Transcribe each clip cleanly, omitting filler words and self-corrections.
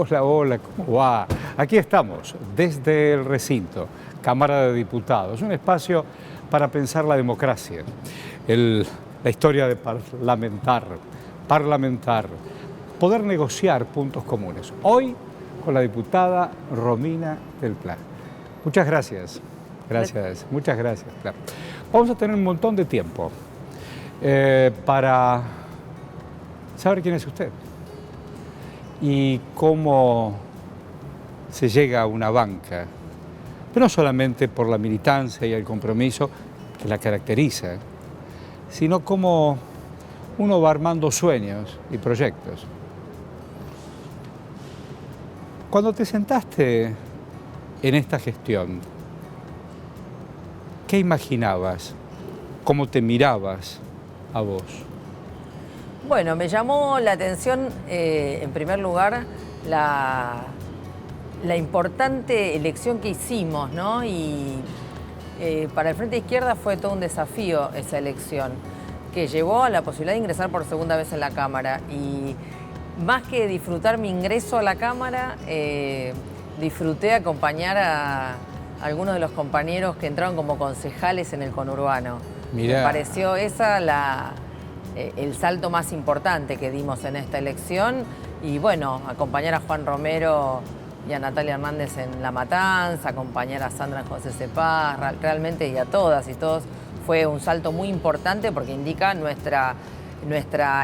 Hola, hola, ¿cómo va? Aquí estamos, desde el recinto, Cámara de Diputados, un espacio para pensar la democracia, la historia de parlamentar, poder negociar puntos comunes. Hoy con la diputada Romina del Pla. Muchas gracias, muchas gracias. Pla. Vamos a tener un montón de tiempo para saber quién es usted y cómo se llega a una banca, pero no solamente por la militancia y el compromiso que la caracteriza, sino cómo uno va armando sueños y proyectos. Cuando te sentaste en esta gestión, ¿qué imaginabas? ¿Cómo te mirabas a vos? Bueno, me llamó la atención, en primer lugar, la importante elección que hicimos, ¿no? Y para el Frente de Izquierda fue todo un desafío esa elección, que llevó a la posibilidad de ingresar por segunda vez en la Cámara. Y más que disfrutar mi ingreso a la Cámara, disfruté acompañar a algunos de los compañeros que entraron como concejales en el conurbano. Mirá. Me pareció esa el salto más importante que dimos en esta elección. Y bueno, acompañar a Juan Romero y a Natalia Hernández en La Matanza, acompañar a Sandra en José Cepaz, realmente, y a todas y todos, fue un salto muy importante porque indica nuestra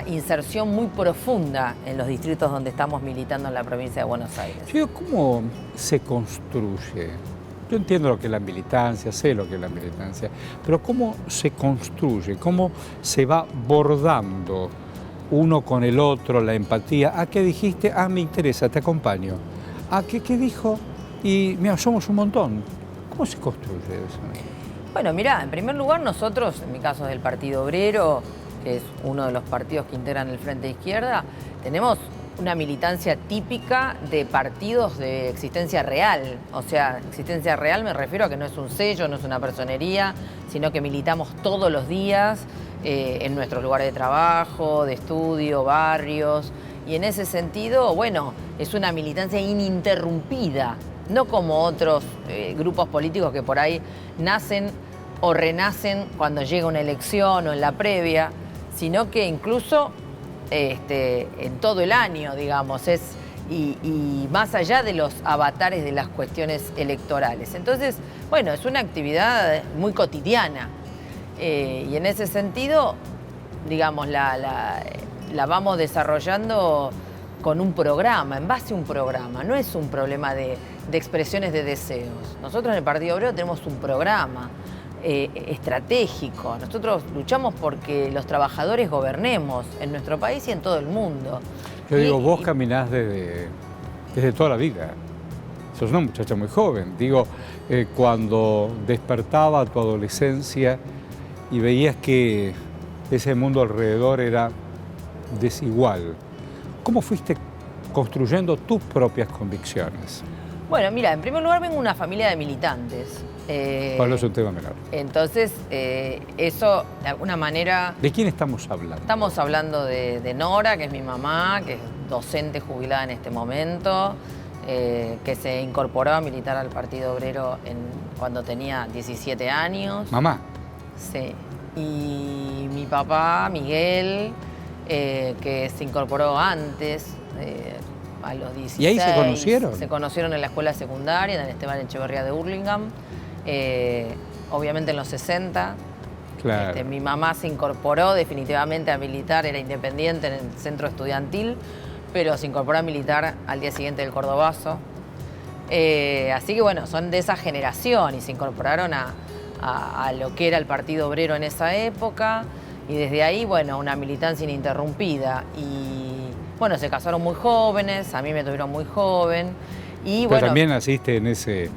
inserción muy profunda en los distritos donde estamos militando en la provincia de Buenos Aires. ¿Cómo se construye? Yo entiendo lo que es la militancia, sé lo que es la militancia, pero ¿cómo se construye? ¿Cómo se va bordando uno con el otro, la empatía? ¿A qué dijiste? Ah, me interesa, te acompaño. ¿A qué dijo? Y mira, somos un montón. ¿Cómo se construye eso? Bueno, mirá, en primer lugar nosotros, en mi caso del Partido Obrero, que es uno de los partidos que integran el Frente de Izquierda, tenemos una militancia típica de partidos de existencia real. O sea, existencia real me refiero a que no es un sello, no es una personería, sino que militamos todos los días en nuestros lugares de trabajo, de estudio, barrios. Y en ese sentido, bueno, es una militancia ininterrumpida, no como otros grupos políticos que por ahí nacen o renacen cuando llega una elección o en la previa, sino que incluso en todo el año, digamos, y más allá de los avatares de las cuestiones electorales. Entonces, bueno, es una actividad muy cotidiana y en ese sentido, digamos, la vamos desarrollando con un programa, en base a un programa, no es un problema de expresiones de deseos. Nosotros en el Partido Obrero tenemos un programa estratégico. Nosotros luchamos porque los trabajadores gobernemos en nuestro país y en todo el mundo. Yo digo, vos caminás desde toda la vida. Sos una muchacha muy joven. Digo, cuando despertaba tu adolescencia y veías que ese mundo alrededor era desigual, ¿cómo fuiste construyendo tus propias convicciones? Bueno, mira, en primer lugar vengo de una familia de militantes. Pablo es un tema menor. Entonces, eso de alguna manera... ¿De quién estamos hablando? Estamos hablando de Nora, que es mi mamá, que es docente jubilada en este momento, que se incorporó a militar al Partido Obrero cuando tenía 17 años. ¿Mamá? Sí. Y mi papá, Miguel, que se incorporó antes, a los 16. ¿Y ahí se conocieron? Se conocieron en la escuela secundaria, en Esteban Echeverría de Hurlingham, obviamente en los 60. Claro. Mi mamá se incorporó definitivamente a militar, era independiente en el centro estudiantil, pero se incorporó a militar al día siguiente del Cordobazo. Así que bueno, son de esa generación y se incorporaron a lo que era el Partido Obrero en esa época y desde ahí, bueno, una militancia ininterrumpida. Y bueno, se casaron muy jóvenes, a mí me tuvieron muy joven. Y, pero bueno, también naciste en ese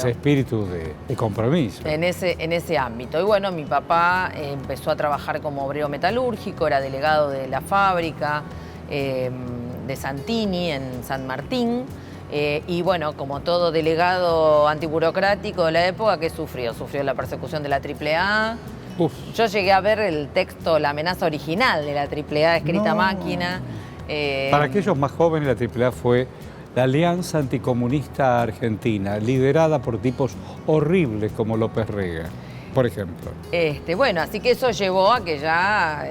espíritu de compromiso. En ese ámbito. Y bueno, mi papá empezó a trabajar como obrero metalúrgico, era delegado de la fábrica de Santini en San Martín. Y bueno, como todo delegado antiburocrático de la época, ¿qué sufrió? Sufrió la persecución de la AAA. Uf. Yo llegué a ver el texto, la amenaza original de la AAA escrita a máquina. Para aquellos más jóvenes, la AAA fue la Alianza Anticomunista Argentina, liderada por tipos horribles como López Rega, por ejemplo. Bueno, así que eso llevó a que ya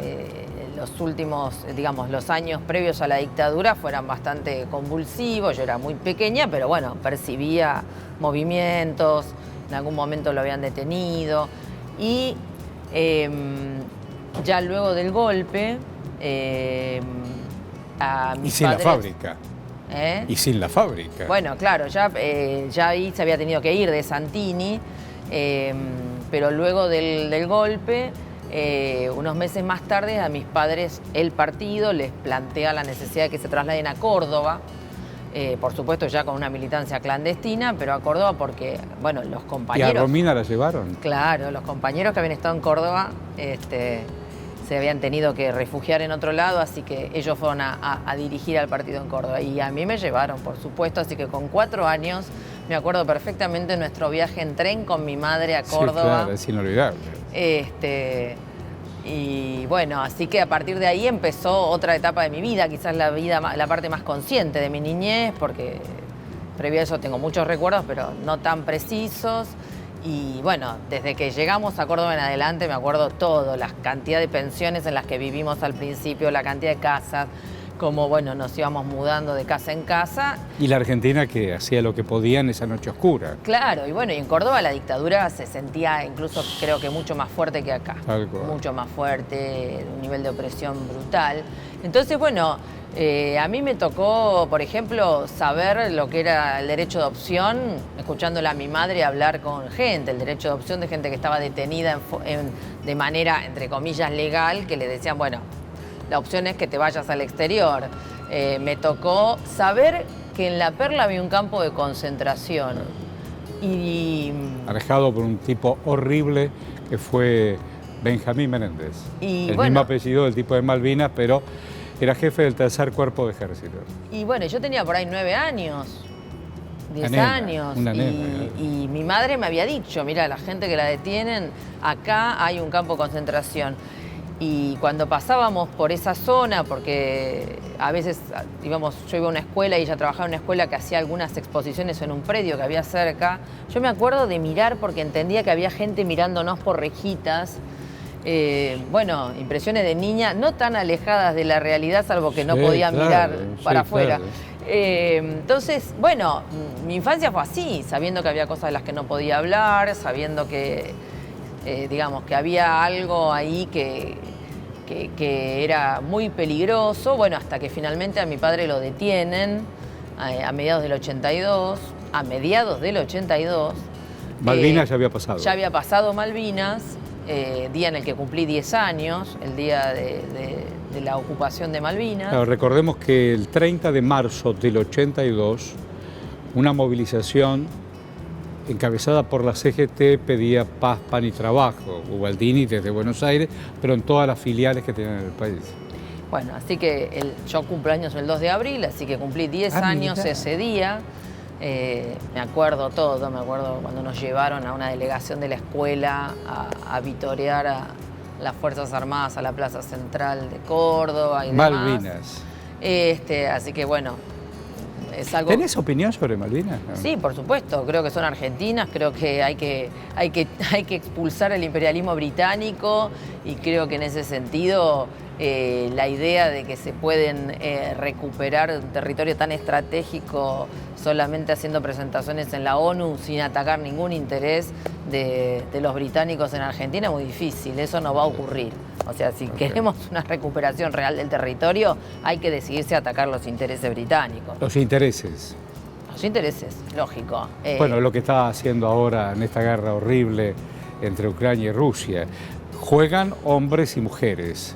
los últimos, digamos, los años previos a la dictadura fueran bastante convulsivos. Yo era muy pequeña, pero bueno, percibía movimientos, en algún momento lo habían detenido. Y ya luego del golpe, a mis Y sin padres, la fábrica. ¿eh? Y sin la fábrica. Bueno, claro, ya ahí se había tenido que ir de Santini, pero luego del golpe, unos meses más tarde, a mis padres el partido les plantea la necesidad de que se trasladen a Córdoba, por supuesto ya con una militancia clandestina, pero a Córdoba porque, bueno, los ¿Y compañeros... a Romina la llevaron? Claro, los compañeros que habían estado en Córdoba se habían tenido que refugiar en otro lado, así que ellos fueron a dirigir al partido en Córdoba. Y a mí me llevaron, por supuesto, así que con 4 años me acuerdo perfectamente de nuestro viaje en tren con mi madre a Córdoba. Sí, claro, es inolvidable. Y bueno, así que a partir de ahí empezó otra etapa de mi vida, quizás la parte más consciente de mi niñez, porque previo a eso tengo muchos recuerdos, pero no tan precisos. Y bueno, desde que llegamos a Córdoba en adelante me acuerdo todo, la cantidad de pensiones en las que vivimos al principio, la cantidad de casas, como bueno, nos íbamos mudando de casa en casa. Y la Argentina que hacía lo que podía en esa noche oscura. Claro, y bueno, y en Córdoba la dictadura se sentía incluso creo que mucho más fuerte que acá. Tal cual. Mucho más fuerte, un nivel de opresión brutal. Entonces, bueno, a mí me tocó, por ejemplo, saber lo que era el derecho de opción, escuchándole a mi madre hablar con gente, el derecho de opción de gente que estaba detenida de manera, entre comillas, legal, que le decían, bueno, la opción es que te vayas al exterior. Me tocó saber que en La Perla había un campo de concentración. Manejado por un tipo horrible que fue Benjamín Menéndez. Y el bueno, mismo apellido del tipo de Malvinas, pero era jefe del tercer cuerpo de ejército. Y bueno, yo tenía por ahí 9 años, 10 nena, años. una nena. Y mi madre me había dicho, mira, la gente que la detienen, acá hay un campo de concentración. Y cuando pasábamos por esa zona, porque a veces yo iba a una escuela y ella trabajaba en una escuela que hacía algunas exposiciones en un predio que había cerca, yo me acuerdo de mirar porque entendía que había gente mirándonos por rejitas. Bueno, impresiones de niña, no tan alejadas de la realidad, salvo que no podía mirar para afuera. Claro. Entonces, bueno, mi infancia fue así, sabiendo que había cosas de las que no podía hablar, sabiendo que, digamos, que había algo ahí que era muy peligroso, bueno, hasta que finalmente a mi padre lo detienen a mediados del 82, Malvinas ya había pasado. Ya había pasado Malvinas, día en el que cumplí 10 años, el día de la ocupación de Malvinas. Claro, recordemos que el 30 de marzo del 82, una movilización encabezada por la CGT pedía paz, pan y trabajo. Ubaldini desde Buenos Aires, pero en todas las filiales que tenían en el país. Bueno, así que yo cumplo años el 2 de abril, así que cumplí 10 años mira. ese día. Me acuerdo todo, me acuerdo cuando nos llevaron a una delegación de la escuela a vitorear a las Fuerzas Armadas a la Plaza Central de Córdoba y demás. Malvinas. Así que bueno, es algo... ¿Tenés opinión sobre Malvinas? No. Sí, por supuesto, creo que son argentinas, creo que hay que expulsar el imperialismo británico y creo que en ese sentido la idea de que se pueden recuperar un territorio tan estratégico solamente haciendo presentaciones en la ONU sin atacar ningún interés de los británicos en Argentina es muy difícil, eso no va a ocurrir. O sea, si queremos una recuperación real del territorio, hay que decidirse a atacar los intereses británicos. Los intereses. Los intereses, lógico. Bueno, lo que está haciendo ahora en esta guerra horrible entre Ucrania y Rusia. Juegan hombres y mujeres.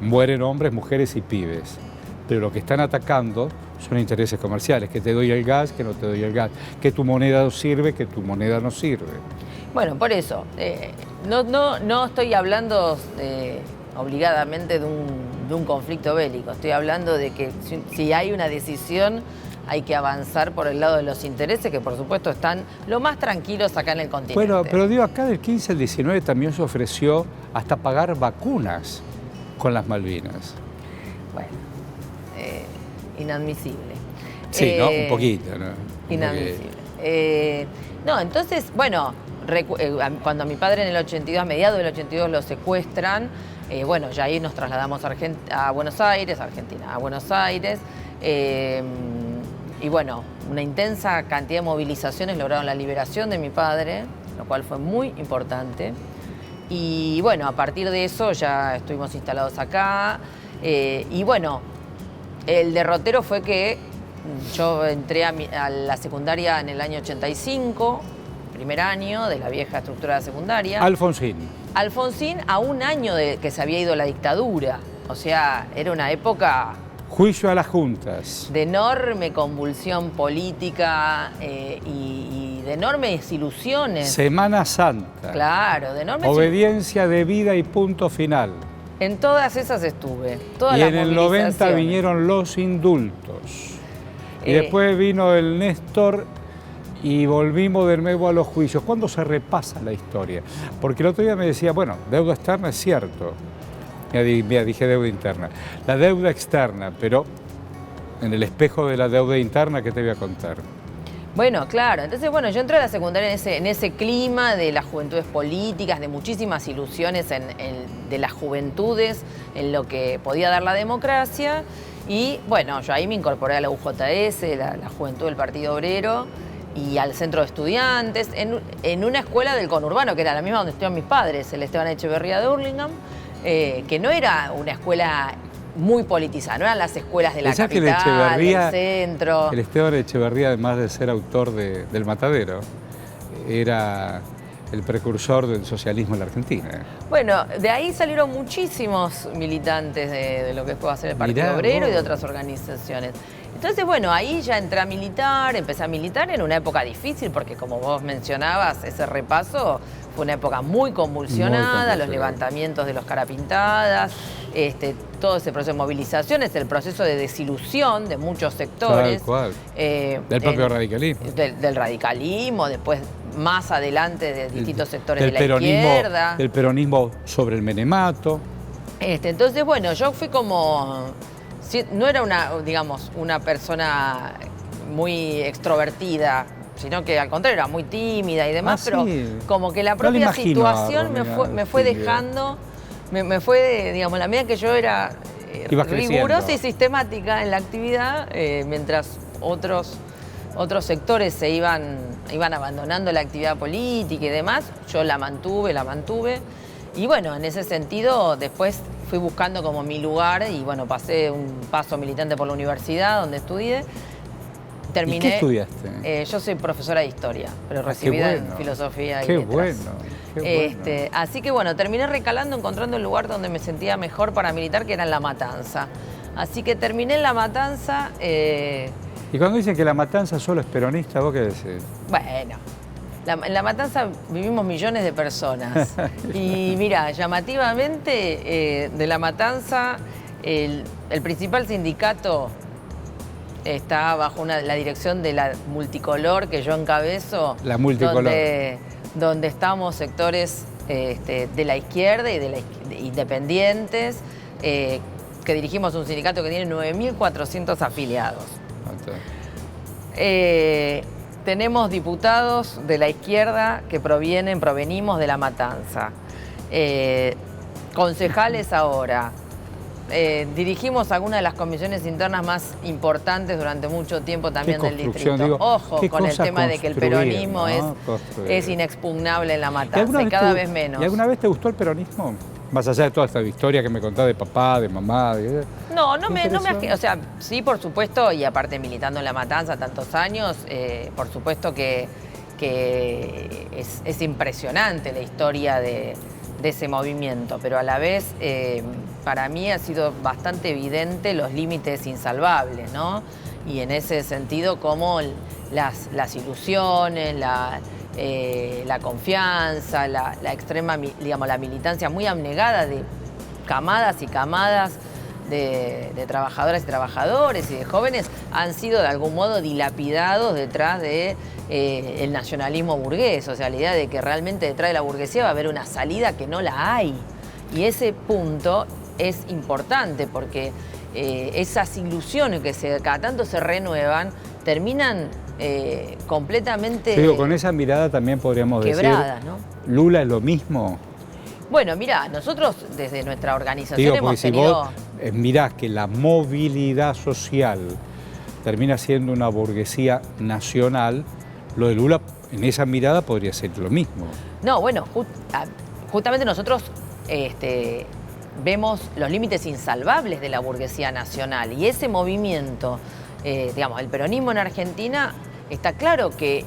Mueren hombres, mujeres y pibes. Pero lo que están atacando son intereses comerciales. Que te doy el gas, que no te doy el gas. Que tu moneda no sirve, que tu moneda no sirve. Bueno, por eso. No estoy hablando obligadamente de un conflicto bélico. Estoy hablando de que si hay una decisión, hay que avanzar por el lado de los intereses, que por supuesto están lo más tranquilos acá en el continente. Bueno, pero digo, acá del 15 al 19 también se ofreció hasta pagar vacunas con las Malvinas. Bueno, inadmisible. Sí, ¿no? Un poquito, ¿no? Inadmisible. No, entonces, bueno, cuando a mi padre en el 82, a mediados del 82 lo secuestran, bueno, ya ahí nos trasladamos a Buenos Aires, Argentina, a Buenos Aires. Y bueno, una intensa cantidad de movilizaciones lograron la liberación de mi padre, lo cual fue muy importante. Y bueno, a partir de eso ya estuvimos instalados acá. Y bueno, el derrotero fue que yo entré a la secundaria en el año 85, primer año de la vieja estructura de secundaria. Alfonsín. Alfonsín, a un año de que se había ido la dictadura. O sea, era una época... Juicio a las juntas. De enorme convulsión política y de enormes ilusiones. Semana Santa. Claro, de enormes... Obediencia debida y punto final. En todas esas estuve. Y en el 90 vinieron los indultos. Y después vino el Néstor y volvimos de nuevo a los juicios. ¿Cuándo se repasa la historia? Porque el otro día me decía, bueno, deuda externa es cierto. Mira, dije deuda interna. La deuda externa, pero en el espejo de la deuda interna, ¿qué te voy a contar? Bueno, claro. Entonces, bueno, yo entré a la secundaria en ese clima de las juventudes políticas, de muchísimas ilusiones de las juventudes, en lo que podía dar la democracia. Y bueno, yo ahí me incorporé a la UJS, la Juventud del Partido Obrero, y al Centro de Estudiantes, en una escuela del conurbano, que era la misma donde estudiaban mis padres, el Esteban Echeverría de Hurlingham, que no era una escuela muy politizada, no eran las escuelas de la capital, del centro. El Esteban Echeverría, además de ser autor del Matadero, era el precursor del socialismo en la Argentina. Bueno, de ahí salieron muchísimos militantes de lo que fue hacer el Partido Obrero y de otras organizaciones. Entonces, bueno, ahí ya entré a militar, empecé a militar en una época difícil, porque como vos mencionabas, ese repaso fue una época muy convulsionada, los levantamientos de los carapintadas, todo ese proceso de movilizaciones, el proceso de desilusión de muchos sectores. Tal cual. Del propio radicalismo. Del radicalismo, después más adelante de distintos sectores de la izquierda. Del peronismo sobre el menemato. Entonces, bueno, yo fui como... No era una persona muy extrovertida, sino que al contrario era muy tímida y demás, pero como que la propia situación me fue dejando, me fue, digamos, la medida que yo era rigurosa y sistemática en la actividad, mientras otros sectores se iban abandonando la actividad política y demás, yo la mantuve. Y bueno, en ese sentido, después fui buscando como mi lugar y bueno, pasé un paso militante por la universidad donde estudié. Terminé, ¿Y qué estudiaste? Yo soy profesora de historia, pero recibida en filosofía y letras. Qué bueno. Así que bueno, terminé recalando, encontrando el lugar donde me sentía mejor para militar, que era en La Matanza. Así que terminé en La Matanza. Y cuando dicen que La Matanza solo es peronista, ¿vos qué decís? Bueno, en La Matanza vivimos millones de personas. Y mira, llamativamente, de La Matanza, el principal sindicato está bajo la dirección de la Multicolor, que yo encabezo. La Multicolor. Donde estamos sectores de la izquierda y de independientes, que dirigimos un sindicato que tiene 9.400 afiliados. Tenemos diputados de la izquierda que provenimos de La Matanza. Concejales ahora. Dirigimos algunas de las comisiones internas más importantes durante mucho tiempo también del distrito. Ojo con el tema de que el peronismo es inexpugnable en La Matanza y cada vez menos. ¿Y alguna vez te gustó el peronismo? Más allá de toda esta historia que me contás de papá, de mamá. No me o sea, sí, por supuesto, y aparte militando en La Matanza tantos años, por supuesto que es impresionante la historia de ese movimiento, pero a la vez para mí ha sido bastante evidente los límites insalvables, ¿no? Y en ese sentido como las ilusiones, la confianza, la extrema, digamos, la militancia muy abnegada de camadas y camadas de trabajadoras y trabajadores y de jóvenes han sido de algún modo dilapidados detrás de el nacionalismo burgués, o sea, la idea de que realmente detrás de la burguesía va a haber una salida que no la hay. Y ese punto es importante porque esas ilusiones que cada tanto se renuevan, terminan completamente Yo digo, con esa mirada también podríamos quebradas, decir, ¿no? ¿Lula es lo mismo? Bueno, mira, nosotros desde nuestra organización Digo, hemos porque si tenido... vos mirás que la movilidad social termina siendo una burguesía nacional, lo de Lula en esa mirada podría ser lo mismo. No, bueno, justamente nosotros vemos los límites insalvables de la burguesía nacional y ese movimiento, digamos, el peronismo en Argentina, está claro que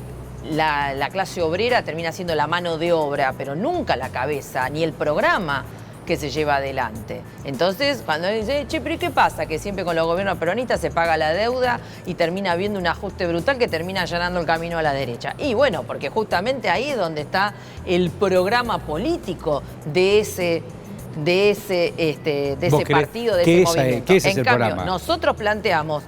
la clase obrera termina siendo la mano de obra, pero nunca la cabeza, ni el programa que se lleva adelante. Entonces, cuando dice, che, pero ¿y qué pasa? Que siempre con los gobiernos peronistas se paga la deuda y termina habiendo un ajuste brutal que termina allanando el camino a la derecha. Y bueno, porque justamente ahí es donde está el programa político de ese partido, de ese movimiento. ¿Qué es ese en cambio, programa? nosotros planteamos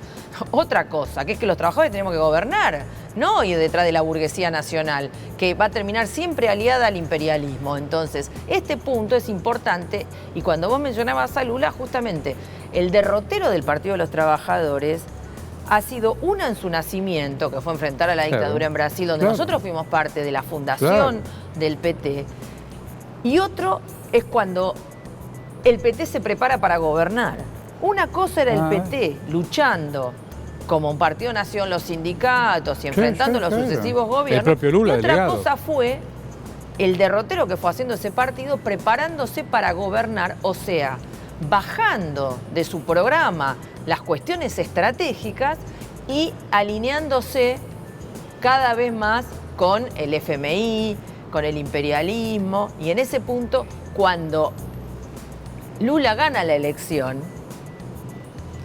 otra cosa, que es que los trabajadores tenemos que gobernar, no ir detrás de la burguesía nacional, que va a terminar siempre aliada al imperialismo. Entonces, este punto es importante, y cuando vos mencionabas a Lula, justamente, el derrotero del Partido de los Trabajadores ha sido una en su nacimiento, que fue enfrentar a la dictadura en Brasil, donde nosotros fuimos parte de la fundación del PT, y otro es cuando el PT se prepara para gobernar. Una cosa era el PT luchando como un partido nació en los sindicatos y enfrentando los sucesivos gobiernos. El propio Lula, y otra delegado. cosa fue el derrotero que fue haciendo ese partido preparándose para gobernar, o sea, bajando de su programa las cuestiones estratégicas y alineándose cada vez más con el FMI, con el imperialismo. Y en ese punto, cuando Lula gana la elección,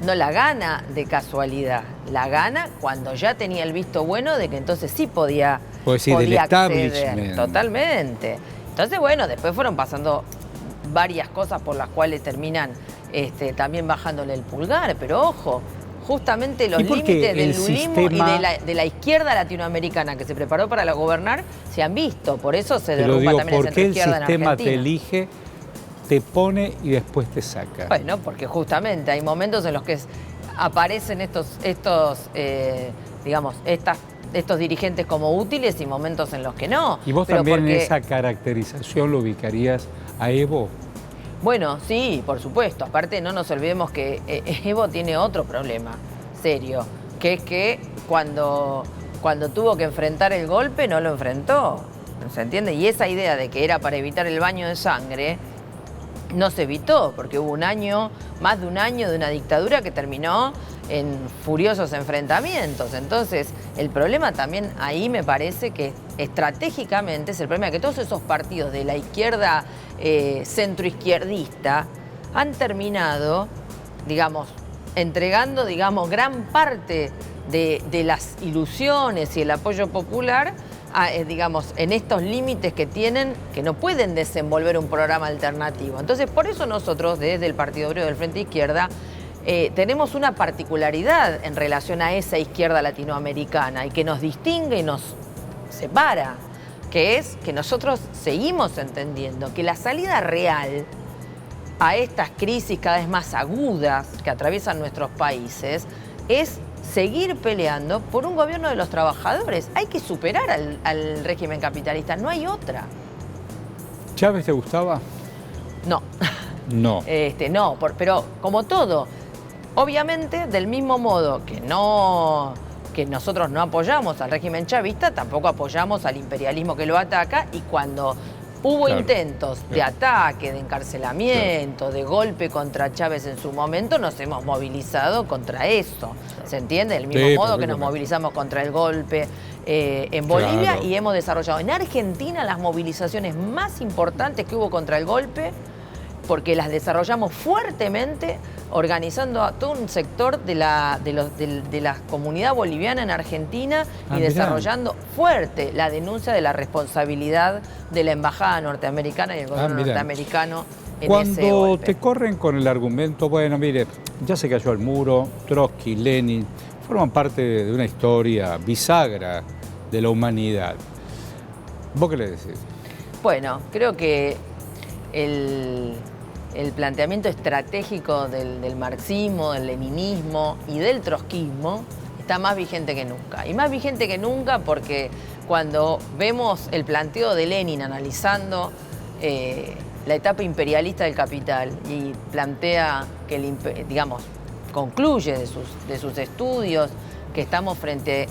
no la gana de casualidad, la gana cuando ya tenía el visto bueno de que entonces sí podía acceder. Totalmente. Entonces, bueno, después fueron pasando varias cosas por las cuales terminan también bajándole el pulgar, pero ojo, justamente los límites del lulismo y de la izquierda latinoamericana que se preparó para gobernar se han visto, por eso se derrumba también el centro izquierda en Argentina. ¿Por qué el sistema te elige, te pone y después te saca? Bueno, porque justamente hay momentos en los que aparecen estos dirigentes como útiles y momentos en los que no. ¿Y vos también en esa caracterización lo ubicarías a Evo? Bueno, sí, por supuesto. Aparte, no nos olvidemos que Evo tiene otro problema serio, que es que cuando tuvo que enfrentar el golpe no lo enfrentó, ¿se entiende? Y esa idea de que era para evitar el baño de sangre no se evitó, porque hubo más de un año de una dictadura que terminó en furiosos enfrentamientos. Entonces, el problema también ahí me parece que estratégicamente es el problema de que todos esos partidos de la izquierda centroizquierdista han terminado, digamos, entregando, digamos, gran parte de las ilusiones y el apoyo popular digamos, en estos límites que tienen, que no pueden desenvolver un programa alternativo. Entonces, por eso nosotros, desde el Partido Obrero del Frente Izquierda, tenemos una particularidad en relación a esa izquierda latinoamericana y que nos distingue y nos separa, que es que nosotros seguimos entendiendo que la salida real a estas crisis cada vez más agudas que atraviesan nuestros países es seguir peleando por un gobierno de los trabajadores. Hay que superar al régimen capitalista, no hay otra. ¿Chávez te gustaba? No. No. No, pero como todo, obviamente del mismo modo que nosotros no apoyamos al régimen chavista, tampoco apoyamos al imperialismo que lo ataca, y cuando hubo intentos de ataque, de encarcelamiento, de golpe contra Chávez en su momento, nos hemos movilizado contra eso. ¿Se entiende? Del mismo modo que nos movilizamos contra el golpe en Bolivia y hemos desarrollado en Argentina las movilizaciones más importantes que hubo contra el golpe, porque las desarrollamos fuertemente, organizando a todo un sector de la comunidad boliviana en Argentina y desarrollando fuerte la denuncia de la responsabilidad de la embajada norteamericana y el gobierno norteamericano en ese golpe. Cuando te corren con el argumento, bueno, mire, ya se cayó el muro, Trotsky, Lenin, forman parte de una historia bisagra de la humanidad. ¿Vos qué le decís? Bueno, creo que el planteamiento estratégico del marxismo, del leninismo y del trotskismo está más vigente que nunca. Y más vigente que nunca porque cuando vemos el planteo de Lenin analizando la etapa imperialista del capital y plantea que, concluye de sus estudios que estamos frente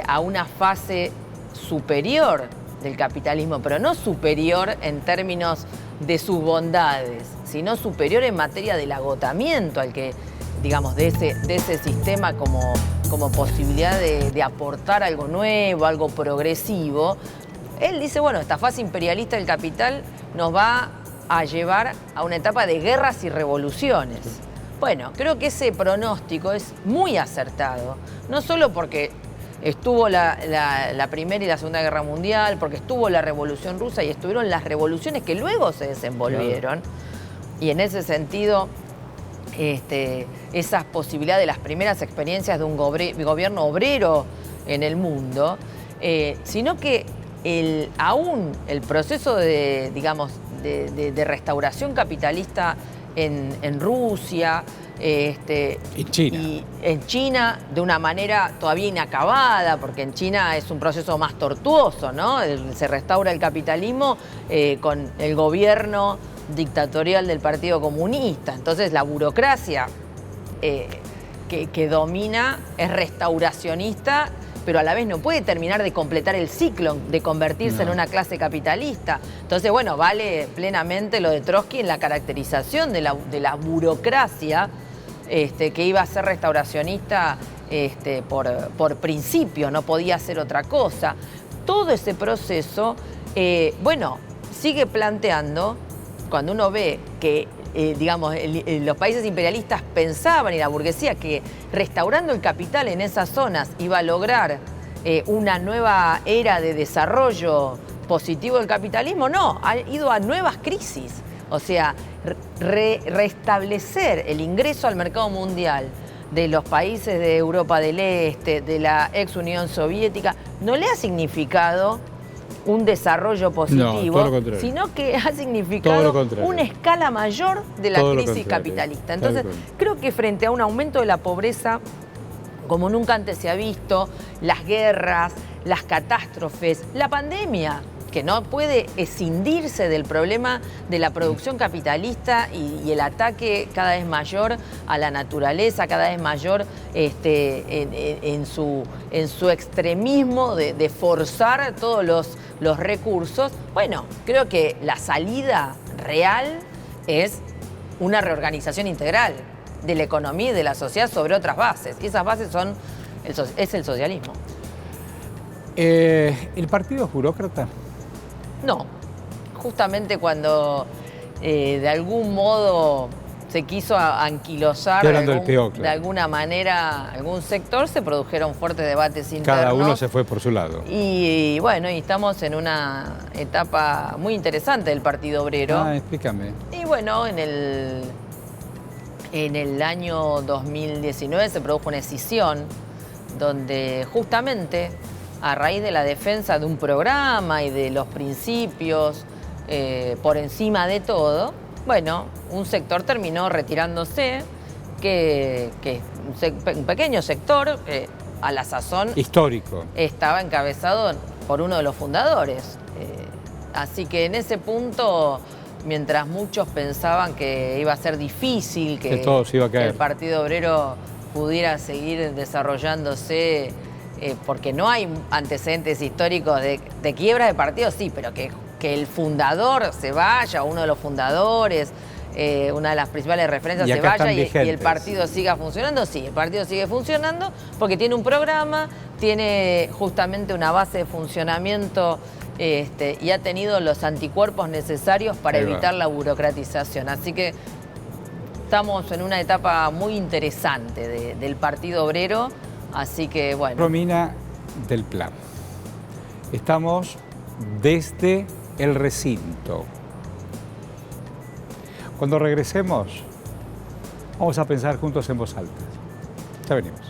a una fase superior del capitalismo, pero no superior en términos de sus bondades, sino superior en materia del agotamiento al que, de ese sistema como posibilidad de aportar algo nuevo, algo progresivo. Él dice, bueno, esta fase imperialista del capital nos va a llevar a una etapa de guerras y revoluciones. Bueno, creo que ese pronóstico es muy acertado, no solo porque estuvo la Primera y la Segunda Guerra Mundial, porque estuvo la Revolución Rusa y estuvieron las revoluciones que luego se desenvolvieron. Claro. Y en ese sentido, esas posibilidades de las primeras experiencias de un gobierno obrero en el mundo, sino que aún el proceso de restauración capitalista en Rusia, y en China de una manera todavía inacabada, porque en China es un proceso más tortuoso, ¿no? Se restaura el capitalismo con el gobierno dictatorial del Partido Comunista. Entonces la burocracia que domina es restauracionista, pero a la vez no puede terminar de completar el ciclo, de convertirse en una clase capitalista. Entonces, bueno, vale plenamente lo de Trotsky en la caracterización de la burocracia que iba a ser restauracionista por principio, no podía hacer otra cosa. Todo ese proceso, sigue planteando, cuando uno ve que los países imperialistas pensaban y la burguesía que restaurando el capital en esas zonas iba a lograr una nueva era de desarrollo positivo del capitalismo, no, ha ido a nuevas crisis. O sea, restablecer el ingreso al mercado mundial de los países de Europa del Este, de la ex Unión Soviética, no le ha significado un desarrollo positivo, sino que ha significado una escala mayor de la crisis capitalista. Entonces, creo que frente a un aumento de la pobreza como nunca antes se ha visto, las guerras, las catástrofes, la pandemia, que no puede escindirse del problema de la producción capitalista y el ataque cada vez mayor a la naturaleza, cada vez mayor en su extremismo de forzar todos los recursos. Bueno, creo que la salida real es una reorganización integral de la economía y de la sociedad sobre otras bases. Y esas bases es el socialismo. ¿El partido es burócrata? No, justamente cuando de algún modo se quiso anquilosar de alguna manera algún sector, se produjeron fuertes debates internos. Cada uno se fue por su lado. Y estamos en una etapa muy interesante del Partido Obrero. Explícame. Y bueno, en el año 2019 se produjo una escisión donde justamente a raíz de la defensa de un programa y de los principios por encima de todo, un sector terminó retirándose, que un pequeño sector que a la sazón histórico estaba encabezado por uno de los fundadores. Así que en ese punto, mientras muchos pensaban que iba a ser difícil, que todo se iba a caer, que el Partido Obrero pudiera seguir desarrollándose, porque no hay antecedentes históricos de quiebra de partidos, sí, pero que el fundador se vaya, uno de los fundadores, una de las principales referencias se vaya y el partido siga funcionando. Sí, el partido sigue funcionando porque tiene un programa, tiene justamente una base de funcionamiento y ha tenido los anticuerpos necesarios para evitar la burocratización. Así que estamos en una etapa muy interesante del Partido Obrero. Así que bueno. Romina del Plan. Estamos desde el recinto. Cuando regresemos, vamos a pensar juntos en voz alta. Ya venimos.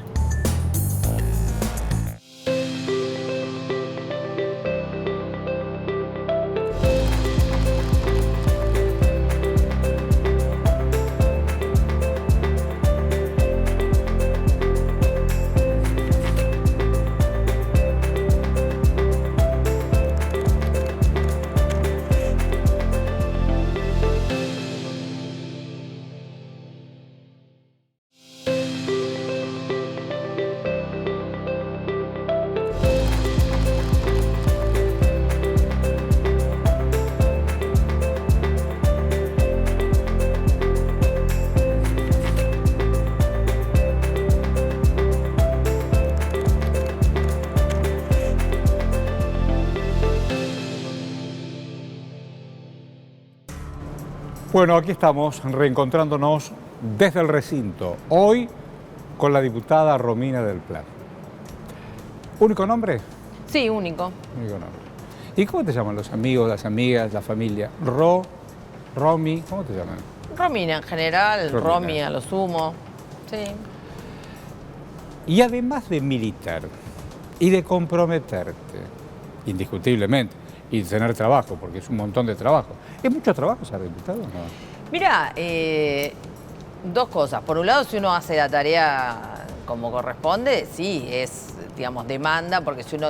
Bueno, aquí estamos reencontrándonos desde el recinto, hoy con la diputada Romina del Plat. ¿Único nombre? Sí, único. Único nombre. ¿Y cómo te llaman los amigos, las amigas, la familia? Romy, ¿cómo te llaman? Romina en general, Romina. Romy a lo sumo. Sí. Y además de militar y de comprometerte, indiscutiblemente, y de tener trabajo, porque es un montón de trabajo. ¿Es mucho trabajo ser diputado o no? Mira, dos cosas. Por un lado, si uno hace la tarea como corresponde, sí, es, digamos, demanda, porque si uno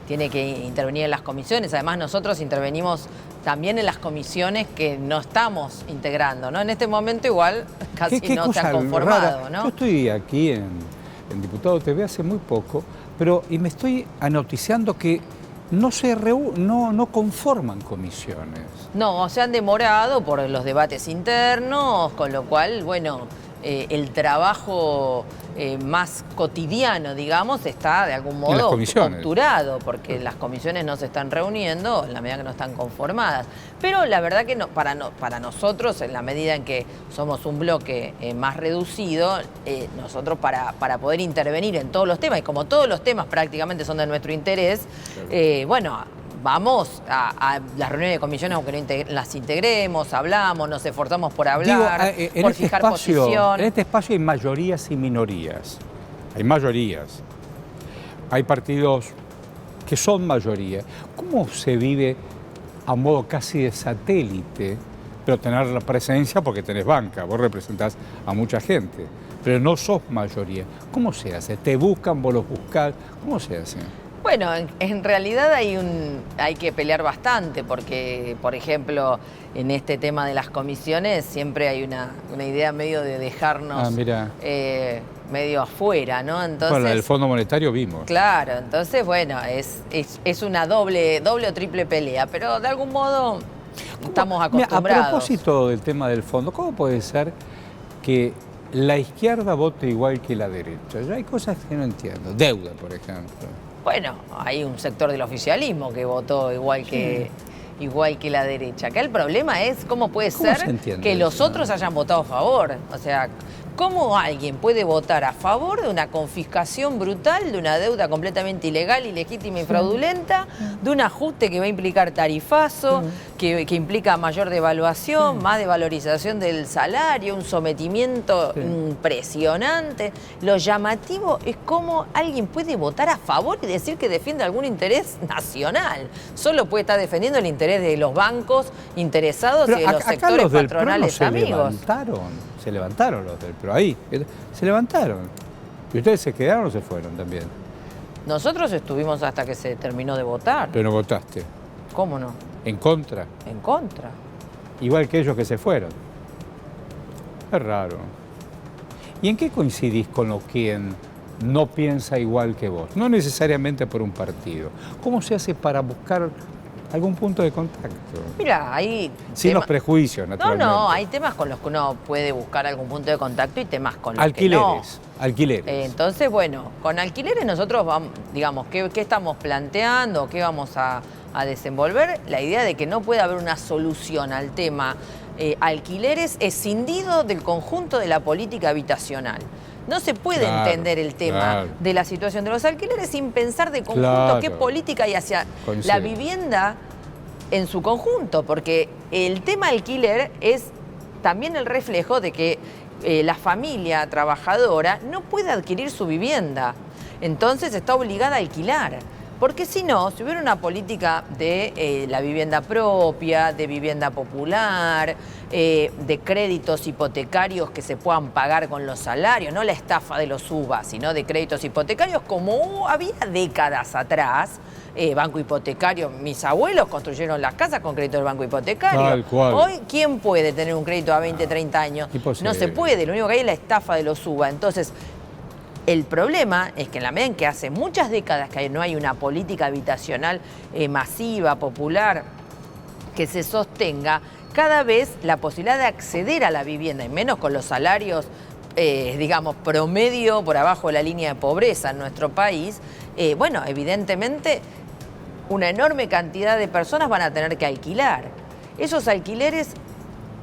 tiene que intervenir en las comisiones, además nosotros intervenimos también en las comisiones que no estamos integrando, ¿no? En este momento igual casi ¿Qué no se han cosa conformado, rara? ¿no? Yo estoy aquí en Diputado TV hace muy poco, y me estoy anoticiando que no conforman comisiones. No, se han demorado por los debates internos, con lo cual, bueno, el trabajo más cotidiano, digamos, está de algún modo obturado, porque las comisiones no se están reuniendo en la medida que no están conformadas. Pero la verdad que para nosotros, en la medida en que somos un bloque más reducido, nosotros para poder intervenir en todos los temas, y como todos los temas prácticamente son de nuestro interés, bueno, vamos a las reuniones de comisiones, aunque no las integremos, hablamos, nos esforzamos por hablar, por fijar posición. En este espacio hay mayorías y minorías. Hay mayorías. Hay partidos que son mayoría. ¿Cómo se vive a modo casi de satélite, pero tener la presencia porque tenés banca? Vos representás a mucha gente, pero no sos mayoría. ¿Cómo se hace? ¿Te buscan, vos los buscás? ¿Cómo se hace? Bueno, en realidad hay que pelear bastante porque, por ejemplo, en este tema de las comisiones siempre hay una idea medio de dejarnos medio afuera, ¿no? Entonces, bueno, el Fondo Monetario vimos. Claro, entonces, bueno, es una doble o triple pelea, pero de algún modo estamos acostumbrados. Mira, a propósito del tema del fondo, ¿cómo puede ser que la izquierda vote igual que la derecha? Yo hay cosas que no entiendo. Deuda, por ejemplo. Bueno, hay un sector del oficialismo que votó igual que la derecha. Acá el problema es cómo puede ser que los otros hayan votado a favor. O sea, ¿cómo alguien puede votar a favor de una confiscación brutal, de una deuda completamente ilegal, ilegítima y fraudulenta, de un ajuste que va a implicar tarifazo, que implica mayor devaluación, más devalorización del salario, un sometimiento impresionante? Lo llamativo es cómo alguien puede votar a favor y decir que defiende algún interés nacional. Solo puede estar defendiendo el interés de los bancos interesados y de los sectores patronales amigos. Se levantaron los del PRO, ahí, se levantaron. ¿Y ustedes se quedaron o se fueron también? Nosotros estuvimos hasta que se terminó de votar. Pero no votaste. ¿Cómo no? ¿En contra? En contra. Igual que ellos que se fueron. Es raro. ¿Y en qué coincidís con quien no piensa igual que vos? No necesariamente por un partido. ¿Cómo se hace para buscar algún punto de contacto? Mira, hay sin los prejuicios, naturalmente. No, hay temas con los que uno puede buscar algún punto de contacto y temas con los que no. Alquileres. Entonces, bueno, con alquileres nosotros vamos, digamos, ¿qué estamos planteando? ¿Qué vamos a desenvolver? La idea de que no puede haber una solución al tema alquileres escindido del conjunto de la política habitacional. No se puede entender el tema de la situación de los alquileres sin pensar de conjunto qué política hay hacia la vivienda en su conjunto, porque el tema alquiler es también el reflejo de que la familia trabajadora no puede adquirir su vivienda, entonces está obligada a alquilar. Porque si no, si hubiera una política de la vivienda propia, de vivienda popular, de créditos hipotecarios que se puedan pagar con los salarios, no la estafa de los UBA, sino de créditos hipotecarios como había décadas atrás, banco hipotecario, mis abuelos construyeron las casas con crédito del banco hipotecario. Tal cual. Hoy, ¿quién puede tener un crédito a 20, 30 años? Imposible. No se puede, lo único que hay es la estafa de los UBA. Entonces, el problema es que en la medida en que hace muchas décadas que no hay una política habitacional masiva, popular, que se sostenga, cada vez la posibilidad de acceder a la vivienda, y menos con los salarios, digamos, promedio por abajo de la línea de pobreza en nuestro país, bueno, evidentemente una enorme cantidad de personas van a tener que alquilar. Esos alquileres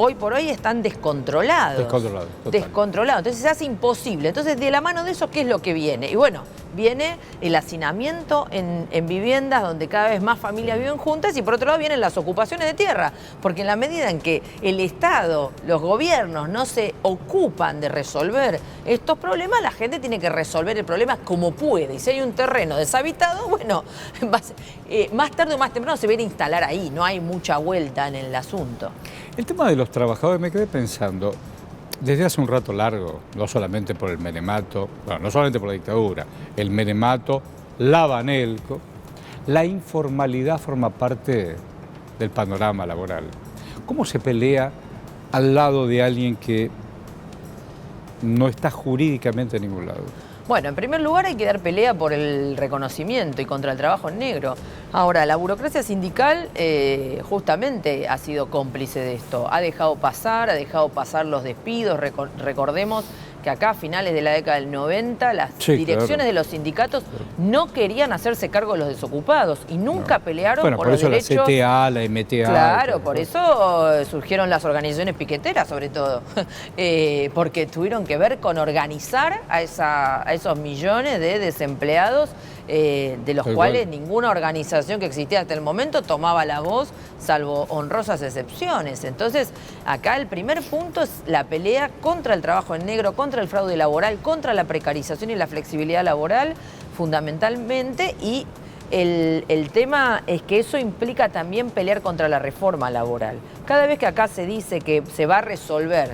hoy por hoy están descontrolados. Descontrolados. Entonces se hace imposible. Entonces, de la mano de eso, ¿qué es lo que viene? Y bueno, viene el hacinamiento en viviendas donde cada vez más familias viven juntas y por otro lado vienen las ocupaciones de tierra. Porque en la medida en que el Estado, los gobiernos no se ocupan de resolver estos problemas, la gente tiene que resolver el problema como puede. Y si hay un terreno deshabitado, bueno, más tarde o más temprano se viene a instalar ahí. No hay mucha vuelta en el asunto. El tema de los trabajadores, me quedé pensando, desde hace un rato largo, no solamente por el menemato, bueno, no solamente por la dictadura, el menemato, la Banelco, la informalidad forma parte del panorama laboral. ¿Cómo se pelea al lado de alguien que no está jurídicamente en ningún lado? Bueno, en primer lugar hay que dar pelea por el reconocimiento y contra el trabajo en negro. Ahora, la burocracia sindical justamente ha sido cómplice de esto. Ha dejado pasar los despidos. Recordemos que acá a finales de la década del 90 las direcciones de los sindicatos no querían hacerse cargo de los desocupados y nunca pelearon por los derechos. Por eso la CTA, la MTA... Claro, por eso surgieron las organizaciones piqueteras, sobre todo, porque tuvieron que ver con organizar a esos millones de desempleados, de los cuales ninguna organización que existía hasta el momento tomaba la voz, salvo honrosas excepciones. Entonces, acá el primer punto es la pelea contra el trabajo en negro, contra el fraude laboral, contra la precarización y la flexibilidad laboral, fundamentalmente, y el tema es que eso implica también pelear contra la reforma laboral. Cada vez que acá se dice que se va a resolver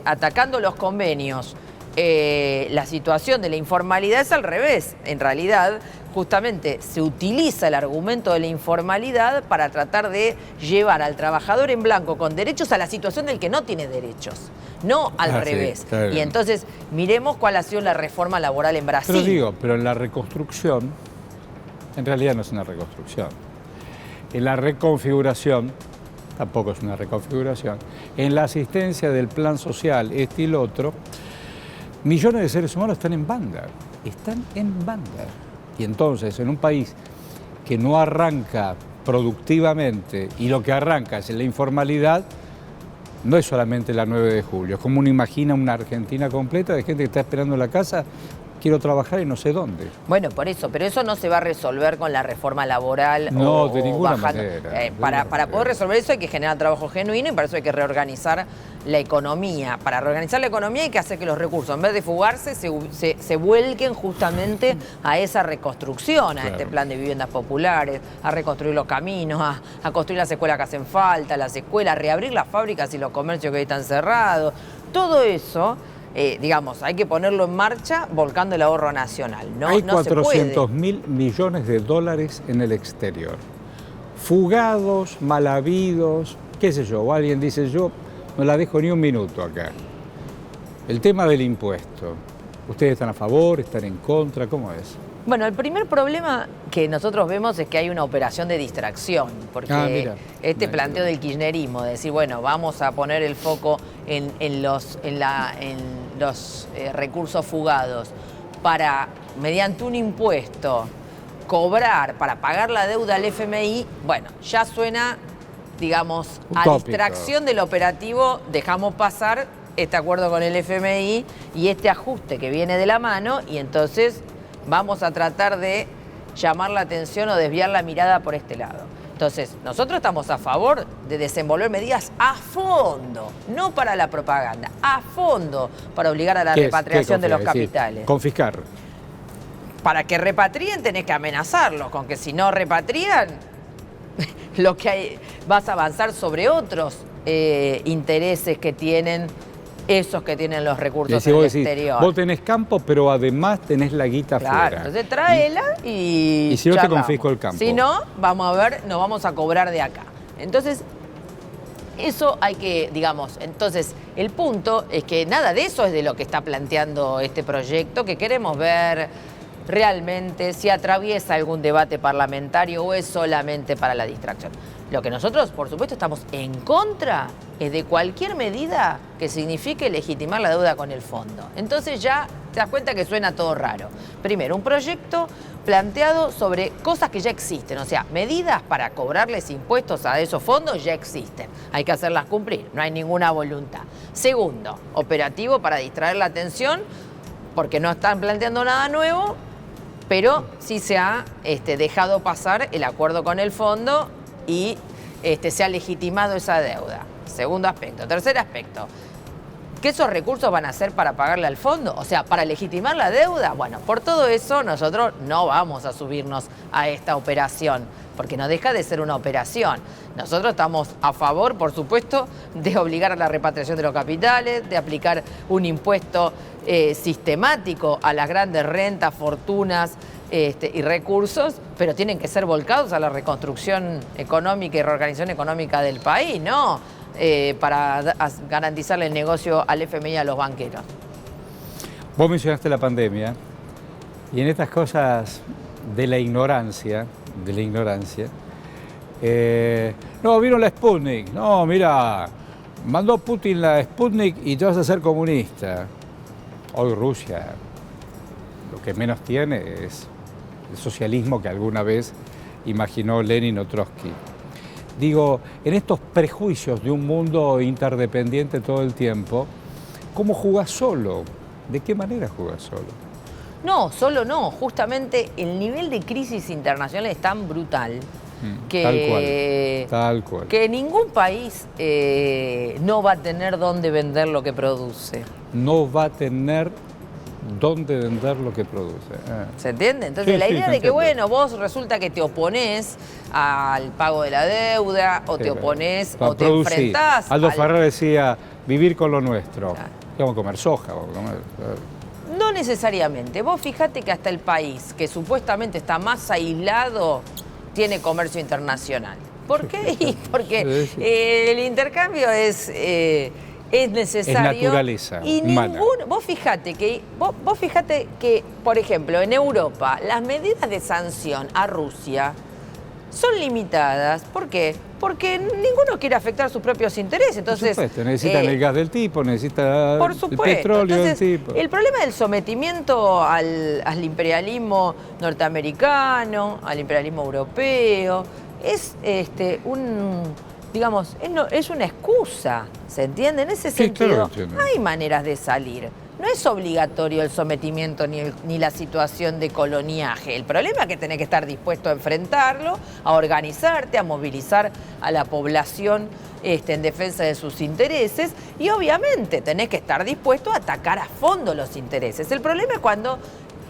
atacando los convenios, la situación de la informalidad es al revés. En realidad, justamente se utiliza el argumento de la informalidad para tratar de llevar al trabajador en blanco con derechos a la situación del que no tiene derechos, no al revés. Sí, y entonces, miremos cuál ha sido la reforma laboral en Brasil. Pero en la reconstrucción, en realidad no es una reconstrucción. En la reconfiguración, tampoco es una reconfiguración. En la asistencia del plan social, este y el otro, millones de seres humanos están en banda. Y entonces, en un país que no arranca productivamente y lo que arranca es la informalidad, no es solamente la 9 de julio, es como uno imagina una Argentina completa de gente que está esperando en la casa, quiero trabajar y no sé dónde. Bueno, por eso, pero eso no se va a resolver con la reforma laboral. No, de ninguna manera. Para poder resolver eso hay que generar trabajo genuino y para eso hay que reorganizar la economía. Para reorganizar la economía hay que hacer que los recursos, en vez de fugarse, se vuelquen justamente a esa reconstrucción, a este plan de viviendas populares, a reconstruir los caminos, a construir las escuelas que hacen falta, las escuelas, a reabrir las fábricas y los comercios que hoy están cerrados. Todo eso... hay que ponerlo en marcha volcando el ahorro nacional. Hay 400.000 millones de dólares en el exterior. Fugados, mal habidos, qué sé yo. O alguien dice, yo no la dejo ni un minuto acá. El tema del impuesto. ¿Ustedes están a favor, están en contra? ¿Cómo es? Bueno, el primer problema que nosotros vemos es que hay una operación de distracción, porque planteo del kirchnerismo, de decir, bueno, vamos a poner el foco en los recursos fugados para, mediante un impuesto, cobrar para pagar la deuda al FMI, bueno, ya suena, a distracción del operativo, dejamos pasar este acuerdo con el FMI y este ajuste que viene de la mano y entonces... vamos a tratar de llamar la atención o desviar la mirada por este lado. Entonces, nosotros estamos a favor de desenvolver medidas a fondo, no para la propaganda, a fondo, para obligar a la repatriación de los capitales. Confiscar. Para que repatrien tenés que amenazarlos, con que si no repatrian, vas a avanzar sobre otros intereses que tienen esos que tienen los recursos en el exterior. Vos tenés campo, pero además tenés la guita afuera. Entonces tráela y si no te confisco el campo. Si no, vamos a ver, nos vamos a cobrar de acá. Entonces, eso hay que, entonces, el punto es que nada de eso es de lo que está planteando este proyecto, que queremos ver realmente, si atraviesa algún debate parlamentario o es solamente para la distracción. Lo que nosotros, por supuesto, estamos en contra es de cualquier medida que signifique legitimar la deuda con el fondo. Entonces ya te das cuenta que suena todo raro. Primero, un proyecto planteado sobre cosas que ya existen, o sea, medidas para cobrarles impuestos a esos fondos ya existen. Hay que hacerlas cumplir, no hay ninguna voluntad. Segundo, operativo para distraer la atención, porque no están planteando nada nuevo, pero sí se ha dejado pasar el acuerdo con el fondo y se ha legitimado esa deuda. Segundo aspecto. Tercer aspecto, ¿qué esos recursos van a ser para pagarle al fondo? O sea, para legitimar la deuda. Bueno, por todo eso nosotros no vamos a subirnos a esta operación, porque no deja de ser una operación. Nosotros estamos a favor, por supuesto, de obligar a la repatriación de los capitales, de aplicar un impuesto sistemático a las grandes rentas, fortunas y recursos, pero tienen que ser volcados a la reconstrucción económica y reorganización económica del país, ¿no? Para garantizarle el negocio al FMI y a los banqueros. Vos mencionaste la pandemia y en estas cosas de la ignorancia, no, vino la Sputnik, no, mira, mandó Putin la Sputnik y te vas a ser comunista. Hoy Rusia lo que menos tiene es el socialismo que alguna vez imaginó Lenin o Trotsky. Digo, en estos prejuicios de un mundo interdependiente todo el tiempo, ¿cómo jugás solo? ¿De qué manera jugás solo? No, solo no. Justamente el nivel de crisis internacional es tan brutal que, tal cual. Que ningún país no va a tener dónde vender lo que produce. No va a tener dónde vender lo que produce. ¿Se entiende? Entonces la idea de que, bueno, vos resulta que te oponés al pago de la deuda, o te oponés, o te enfrentás. Aldo Ferrer decía, vivir con lo nuestro. Vamos a comer soja, vamos a comer... No necesariamente. Vos fijate que hasta el país que supuestamente está más aislado tiene comercio internacional. ¿Por qué? Y porque el intercambio es necesario. Es naturaleza humana. Vos fíjate que, por ejemplo, en Europa, las medidas de sanción a Rusia son limitadas. ¿Por qué? Porque ninguno quiere afectar sus propios intereses. Entonces, por supuesto, necesitan el gas del tipo, necesitan el petróleo del tipo. El problema del sometimiento al imperialismo norteamericano, al imperialismo europeo, es es una excusa, ¿se entiende? En ese sentido, claro, hay maneras de salir. No es obligatorio el sometimiento ni la situación de coloniaje. El problema es que tenés que estar dispuesto a enfrentarlo, a organizarte, a movilizar a la población en defensa de sus intereses y obviamente tenés que estar dispuesto a atacar a fondo los intereses. El problema es cuando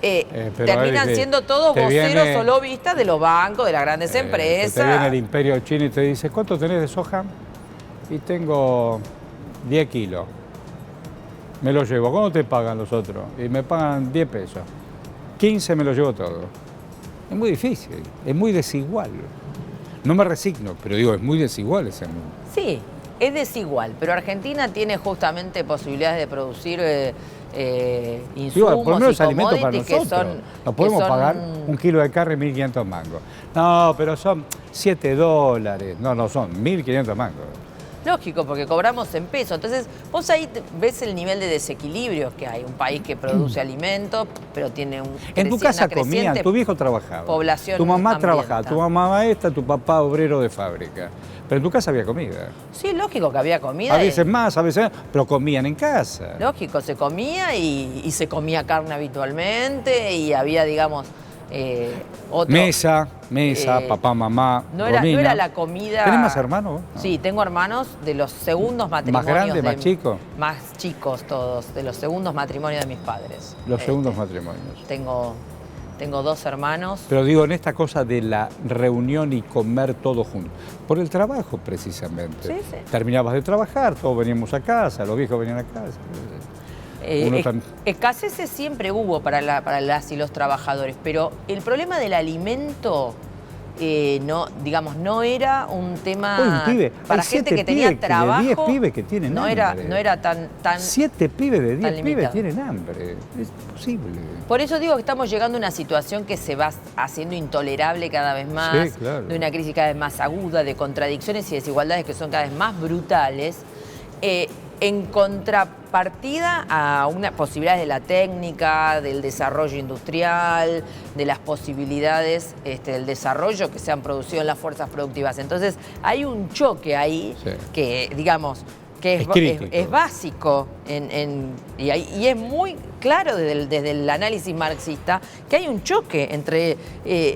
terminan siendo todos voceros o lobistas de los bancos, de las grandes empresas. Te viene el imperio chino y te dice, ¿cuánto tenés de soja? Y tengo 10 kilos. Me lo llevo. ¿Cuándo te pagan los otros? Y me pagan 10 pesos. 15 me lo llevo todo. Es muy difícil, es muy desigual. No me resigno, pero digo, es muy desigual ese mundo. Sí, es desigual, pero Argentina tiene justamente posibilidades de producir insumos por lo menos y alimentos para commodities nosotros. que son... No podemos pagar un kilo de carne 1.500 mangos. No, pero son $7. No son 1.500 mangos. Lógico, porque cobramos en pesos. Entonces, vos ahí ves el nivel de desequilibrio que hay. Un país que produce alimentos, pero tiene en tu casa comían, tu viejo trabajaba. Población tu mamá hambrienta. trabajaba, tu mamá maestra, tu papá obrero de fábrica. Pero en tu casa había comida. Sí, lógico que había comida. A veces más, a veces menos, pero comían en casa. Lógico, se comía y se comía carne habitualmente y había, digamos... Mesa, papá, mamá, no era la comida... ¿Tenés más hermanos? No. Sí, tengo hermanos de los segundos matrimonios. ¿Más grandes, más chicos? Más chicos todos, de los segundos matrimonios de mis padres. Los segundos matrimonios. Tengo 2 hermanos. Pero digo, en esta cosa de la reunión y comer todos juntos. Por el trabajo, precisamente. Sí. Terminabas de trabajar, todos veníamos a casa, los viejos venían a casa. Escaseces siempre hubo para las y los trabajadores, pero el problema del alimento no, digamos, no era un tema Hoy un pibe, para hay gente 7 que tenía pibes trabajo. de 10 pibes que tienen no hambre. no era tan 7 pibes de 10 tan pibes limitado. tienen hambre. Es posible. Por eso digo que estamos llegando a una situación que se va haciendo intolerable cada vez más, Sí, claro. de una crisis cada vez más aguda, de contradicciones y desigualdades que son cada vez más brutales, en contrapartida a unas posibilidades de la técnica, del desarrollo industrial, de las posibilidades del desarrollo que se han producido en las fuerzas productivas. Entonces hay un choque ahí Sí. que, digamos, que Es crítico. es básico y es muy claro desde el análisis marxista que hay un choque entre,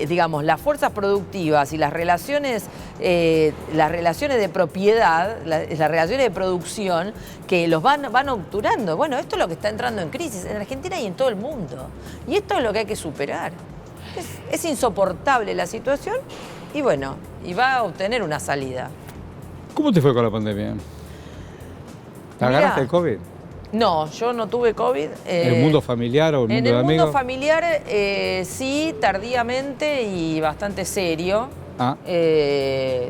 digamos, las fuerzas productivas y las relaciones de propiedad, las relaciones de producción que los van obturando. Bueno, esto es lo que está entrando en crisis en Argentina y en todo el mundo. Y esto es lo que hay que superar. Es insoportable la situación y bueno, y va a obtener una salida. ¿Cómo te fue con la pandemia? ¿Te agarraste el COVID? No, yo no tuve COVID. ¿En el mundo familiar o el mundo de amigos? En el mundo familiar, sí, tardíamente y bastante serio,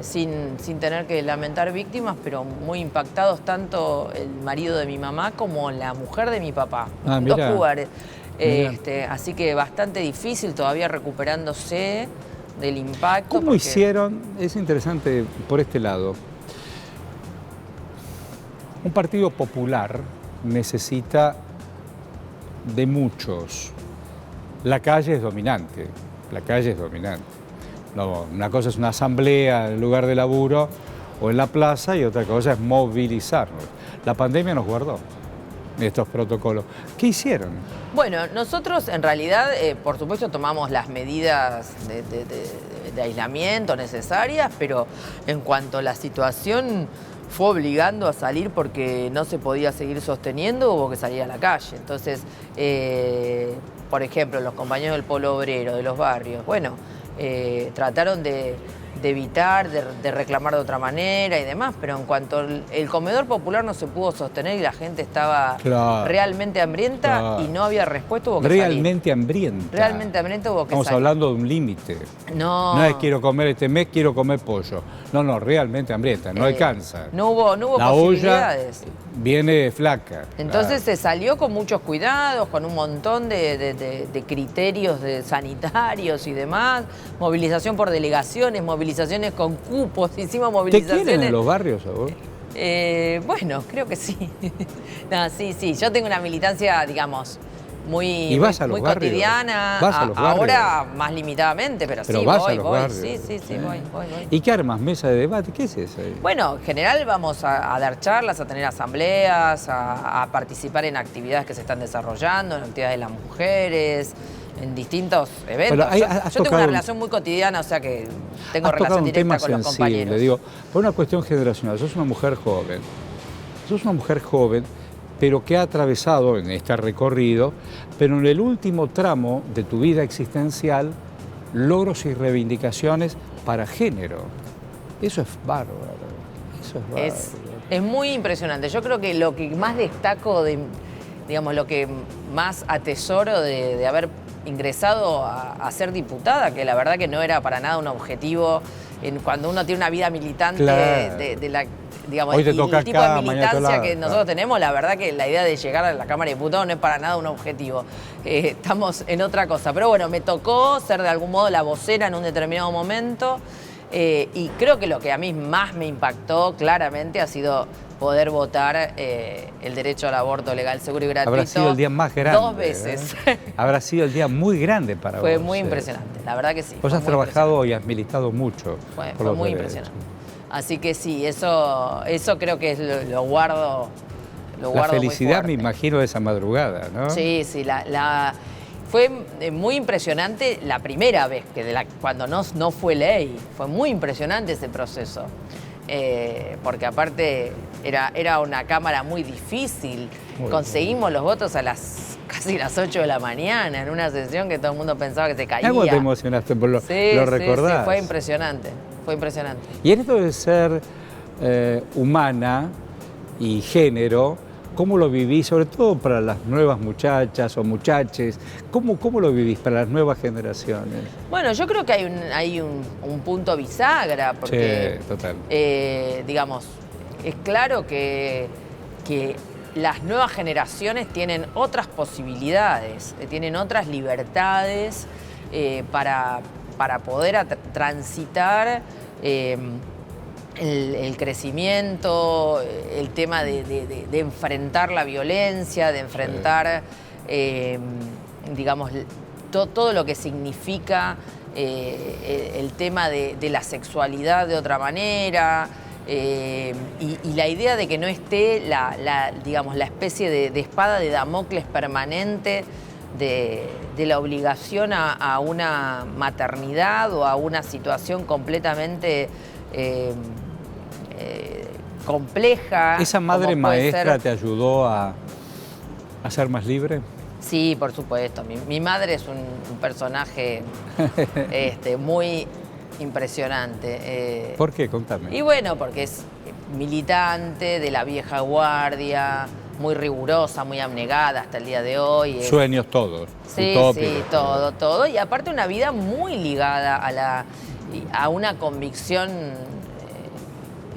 sin tener que lamentar víctimas, pero muy impactados tanto el marido de mi mamá como la mujer de mi papá. Ah, en mirá. 2 lugares. Mirá. Así que bastante difícil, todavía recuperándose del impacto. ¿Cómo hicieron? Es interesante por este lado. Un partido popular necesita de muchos. La calle es dominante, la calle es dominante. No, una cosa es una asamblea en el lugar de laburo o en la plaza y otra cosa es movilizarnos. La pandemia nos guardó estos protocolos. ¿Qué hicieron? Bueno, nosotros en realidad, por supuesto, tomamos las medidas de aislamiento necesarias, pero en cuanto a la situación fue obligando a salir porque no se podía seguir sosteniendo, hubo que salir a la calle. Entonces, por ejemplo, los compañeros del Polo Obrero, de los barrios, bueno, trataron de evitar, de reclamar de otra manera y demás, pero en cuanto el comedor popular no se pudo sostener y la gente estaba realmente hambrienta y no había respuesta, hubo que realmente salir. hambrienta. Realmente hambrienta hubo que Estamos salir. hablando de un límite. No. No es quiero comer este mes, quiero comer pollo. No, realmente hambrienta, no alcanza. No hubo la posibilidades. Olla viene flaca. Entonces se salió con muchos cuidados, con un montón de criterios sanitarios y demás, movilización por delegaciones, movilizaciones con cupos, hicimos movilizaciones. ¿Te quieren en los barrios a vos? Bueno, creo que sí. No, sí, yo tengo una militancia, digamos, muy cotidiana. ¿Vas a los barrios? Ahora más limitadamente, pero sí, vas voy, a los voy. barrios. Sí, voy. ¿Y qué armas? ¿Mesa de debate? ¿Qué es eso? Bueno, en general vamos a dar charlas, a tener asambleas, a participar en actividades que se están desarrollando, en actividades de las mujeres, en distintos eventos. Yo tengo una relación muy cotidiana, o sea que tengo relación directa con los compañeros. Digo, por una cuestión generacional, sos una mujer joven, pero que ha atravesado en este recorrido, pero en el último tramo de tu vida existencial, logros y reivindicaciones para género. Eso es bárbaro. Es muy impresionante. Yo creo que lo que más destaco, digamos, lo que más atesoro de haber ingresado a ser diputada, que la verdad que no era para nada un objetivo, cuando uno tiene una vida militante de la... Digamos, hoy te toca el tipo acá, de militancia que claro. nosotros tenemos, la verdad que la idea de llegar a la Cámara de Diputados no es para nada un objetivo. Estamos en otra cosa. Pero bueno, me tocó ser de algún modo la vocera en un determinado momento y creo que lo que a mí más me impactó claramente ha sido poder votar el derecho al aborto legal, seguro y gratuito. Habrá sido el día más grande. 2 veces. Habrá sido el día muy grande para vos. Fue muy impresionante, la verdad que sí. Vos has trabajado y has militado mucho. Fue muy impresionante. Así que sí, eso creo que es lo guardo. La felicidad, me imagino, de esa madrugada, ¿no? Sí, fue muy impresionante la primera vez, cuando no fue ley. Fue muy impresionante ese proceso. Porque aparte era una Cámara muy difícil. Conseguimos los votos a casi las 8 de la mañana, en una sesión que todo el mundo pensaba que se caía. Algo te emocionaste, lo recordás. Sí, fue impresionante. Y en esto de ser humana y género, ¿Cómo lo vivís, sobre todo para las nuevas muchachas o muchaches? ¿Cómo lo vivís para las nuevas generaciones? Bueno, yo creo que hay un punto bisagra, porque, Sí, total. Digamos, es claro que las nuevas generaciones tienen otras posibilidades, tienen otras libertades para poder transitar el crecimiento, el tema de enfrentar la violencia, de enfrentar, digamos, todo lo que significa el tema de la sexualidad de otra manera. Y la idea de que no esté digamos, la especie de espada de Damocles permanente de la obligación a una maternidad o a una situación completamente compleja. ¿Esa madre como puede maestra ser. te ayudó a ser más libre? Sí, por supuesto. Mi madre es un personaje muy impresionante. ¿Por qué? Contame. Y bueno, porque es militante de la vieja guardia, muy rigurosa, muy abnegada hasta el día de hoy. Sueños todos. Sí, utópicos, sí, todo. Y aparte una vida muy ligada a una convicción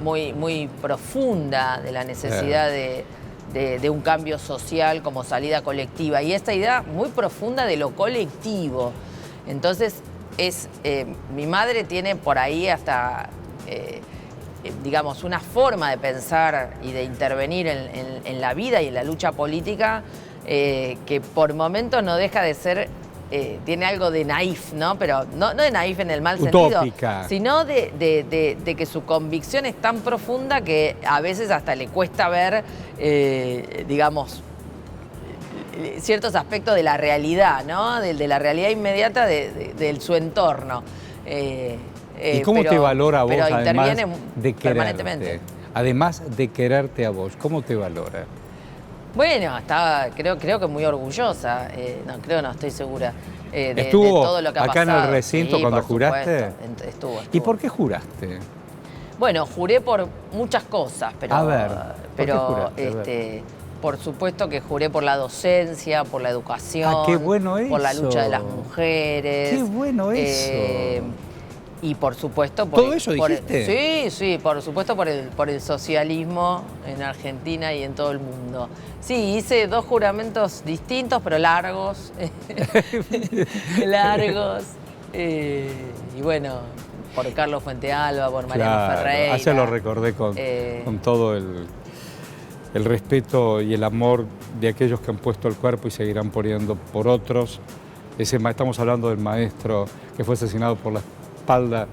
muy profunda de la necesidad de un cambio social como salida colectiva. Y esta idea muy profunda de lo colectivo. Entonces, mi madre tiene por ahí hasta, digamos, una forma de pensar y de intervenir en la vida y en la lucha política que por momentos no deja de ser, tiene algo de naif, ¿no? Pero no de naif en el mal utópica, sentido, sino de que su convicción es tan profunda que a veces hasta le cuesta ver, digamos, ciertos aspectos de la realidad, ¿no? De la realidad inmediata de su entorno. ¿Y cómo te valora a vos, pero además interviene de permanentemente. quererte? Además de quererte a vos, ¿cómo te valora? Bueno, creo que muy orgullosa, no estoy segura de ¿Estuvo todo lo que ha acá en el pasado. recinto Sí, cuando por juraste? supuesto, estuvo. ¿Y por qué juraste? Bueno, juré por muchas cosas, pero, A ver, ¿por qué juraste? A ver. Por supuesto que juré por la docencia, por la educación, Ah, qué bueno por la eso. lucha de las mujeres. Qué bueno eso. Y por supuesto por ¿Todo eso dijiste? Sí, por supuesto por el socialismo en Argentina y en todo el mundo. Sí, hice 2 juramentos distintos, pero largos. Largos. Y bueno, por Carlos Fuentealba, por Mariano Ferreira. Ayer lo recordé con todo el respeto y el amor de aquellos que han puesto el cuerpo y seguirán poniendo por otros. Estamos hablando del maestro que fue asesinado por la espalda,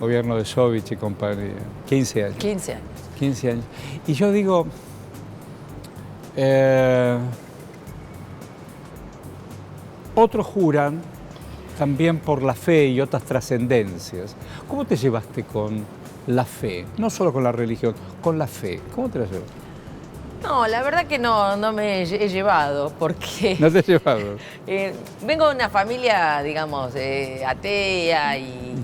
gobierno de Sovich y compañía. 15 años. 15 años. 15 años. Y yo digo, otros juran también por la fe y otras trascendencias. ¿Cómo te llevaste con la fe? No solo con la religión, con la fe. ¿Cómo te la llevas? No, la verdad que no me he llevado, porque ¿No te has llevado? vengo de una familia, digamos, atea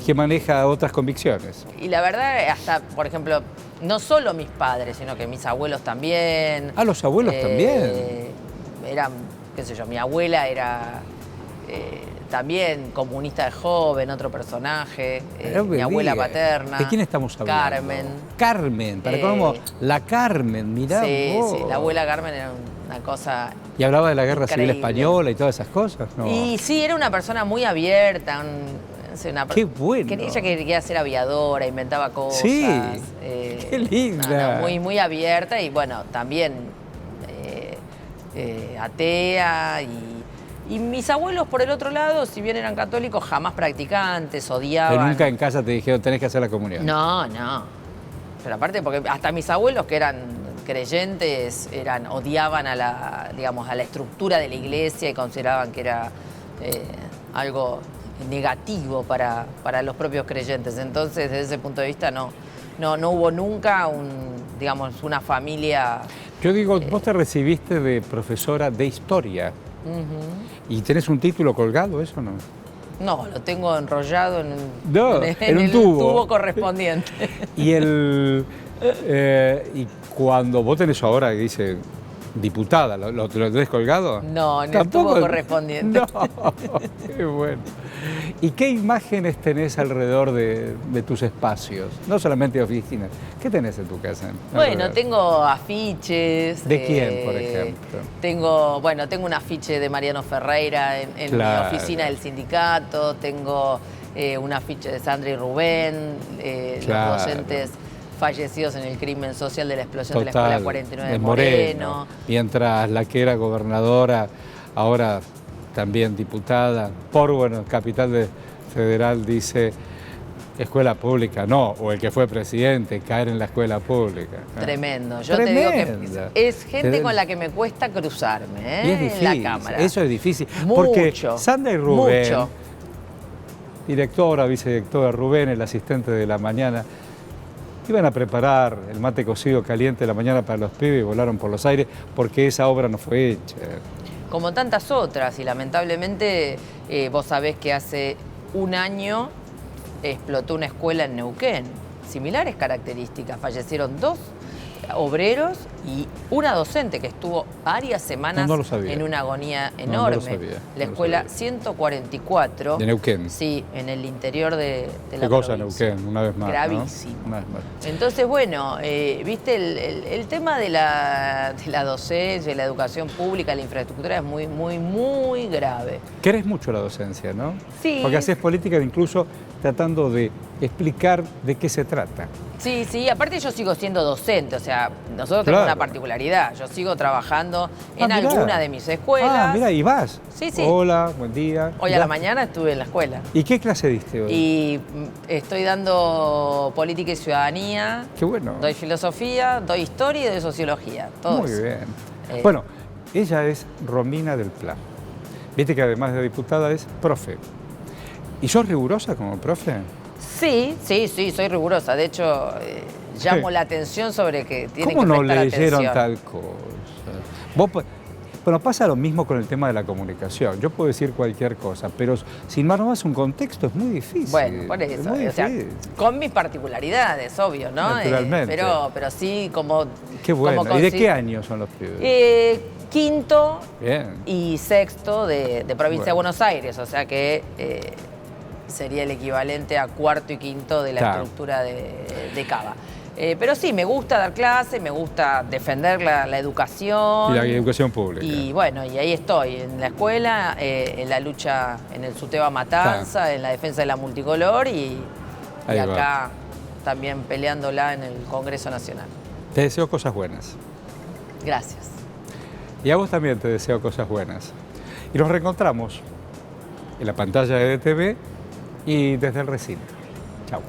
Que maneja otras convicciones. y la verdad, hasta, por ejemplo, no solo mis padres, sino que mis abuelos también. Ah, los abuelos también. Eran, qué sé yo, mi abuela era también comunista de joven, otro personaje, mi abuela paterna. ¿De quién estamos hablando? Carmen. Carmen, para cómo la Carmen, mirá vos. Sí, la abuela Carmen era una cosa. Y hablaba de la guerra civil increíble. española y todas esas cosas, ¿no? Y sí, era una persona muy abierta. Qué bueno. Ella quería ser aviadora, inventaba cosas. Sí, qué linda. Muy abierta y bueno, también atea. Y mis abuelos, por el otro lado, si bien eran católicos, jamás practicantes, odiaban. Pero nunca en casa te dijeron tenés que hacer la comunión. No. Pero aparte, porque hasta mis abuelos que eran creyentes, odiaban a la estructura de la iglesia y consideraban que era algo negativo para los propios creyentes. Entonces, desde ese punto de vista, no hubo nunca una familia. Yo digo, vos te recibiste de profesora de historia. ¿Y tenés un título colgado, eso no? No, lo tengo enrollado en un el tubo. tubo correspondiente. Y y cuando vos tenés ahora que dice diputada, ¿lo tenés colgado? No, no ¿Tampoco? estuvo correspondiente. No, qué bueno. ¿Y qué imágenes tenés alrededor de tus espacios? No solamente oficinas. ¿Qué tenés en tu casa? Bueno, tengo afiches. ¿De quién, por ejemplo? Tengo un afiche de Mariano Ferreira en Claro. mi oficina del sindicato, tengo un afiche de Sandra y Rubén, Claro. los docentes fallecidos en el crimen social de la explosión de la Total, Escuela 49 de de Moreno. Mientras la que era gobernadora, ahora también diputada, capital federal, dice escuela pública, no, o el que fue presidente, caer en la escuela pública. Tremendo. Yo te digo que Tremenda. es gente con la que me cuesta cruzarme, Y es difícil, en la cámara. eso es difícil. Mucho, Porque Sandra y Rubén, mucho. directora, vicedirectora Rubén, el asistente de la mañana, iban a preparar el mate cocido caliente de la mañana para los pibes y volaron por los aires porque esa obra no fue hecha. Como tantas otras, y lamentablemente vos sabés que hace un año explotó una escuela en Neuquén. Similares características, fallecieron 2 obreros y una docente que estuvo varias semanas No lo sabía. en una agonía No enorme. lo sabía, La no lo escuela sabía. 144. De Neuquén. Sí, en el interior de la ¿Qué cosa provincia. Neuquén, una vez más? Gravísimo. ¿no? Una vez más. Entonces, bueno, viste, el tema de la docencia, de la educación pública, la infraestructura es muy, muy, muy grave. Querés mucho la docencia, ¿no? Sí. Porque haces política incluso tratando de explicar de qué se trata. Sí, sí, aparte yo sigo siendo docente, o sea, nosotros tenemos Claro. una particularidad, yo sigo trabajando en mirá. alguna de mis escuelas. Mira, y vas. Sí, sí. Hola, buen día. Hoy a la mañana estuve en la escuela ¿Y qué clase diste hoy? y estoy dando política y ciudadanía, Qué bueno. doy filosofía, doy historia y doy sociología, todo Muy eso. bien. Eh. Bueno, ella es Romina del Pla. Viste que además de diputada es profe. ¿Y sos rigurosa como profe? Sí, sí, sí, soy rigurosa. De hecho, llamo Sí. la atención sobre que tienen ¿Cómo que no prestar leyeron atención. tal cosa? Bueno, pasa lo mismo con el tema de la comunicación. Yo puedo decir cualquier cosa, pero sin más no más un contexto es muy difícil. Bueno, por Es eso, muy o sea, difícil. con mis particularidades, obvio, ¿no? Naturalmente. Pero sí como... Qué bueno. como ¿Y de qué año son los pibes? Quinto Bien. y sexto de provincia de Bueno. Buenos Aires, o sea que sería el equivalente a cuarto y quinto de la Claro. estructura de Cava. Pero sí, me gusta dar clases, me gusta defender la educación. Y la educación pública. Y bueno, y ahí estoy, en la escuela, en la lucha en el Suteba Matanza, en la defensa de la multicolor y Ahí va. acá también peleándola en el Congreso Nacional. Te deseo cosas buenas. Gracias. Y a vos también te deseo cosas buenas. Y nos reencontramos en la pantalla de EDTV y desde el recinto. Chao.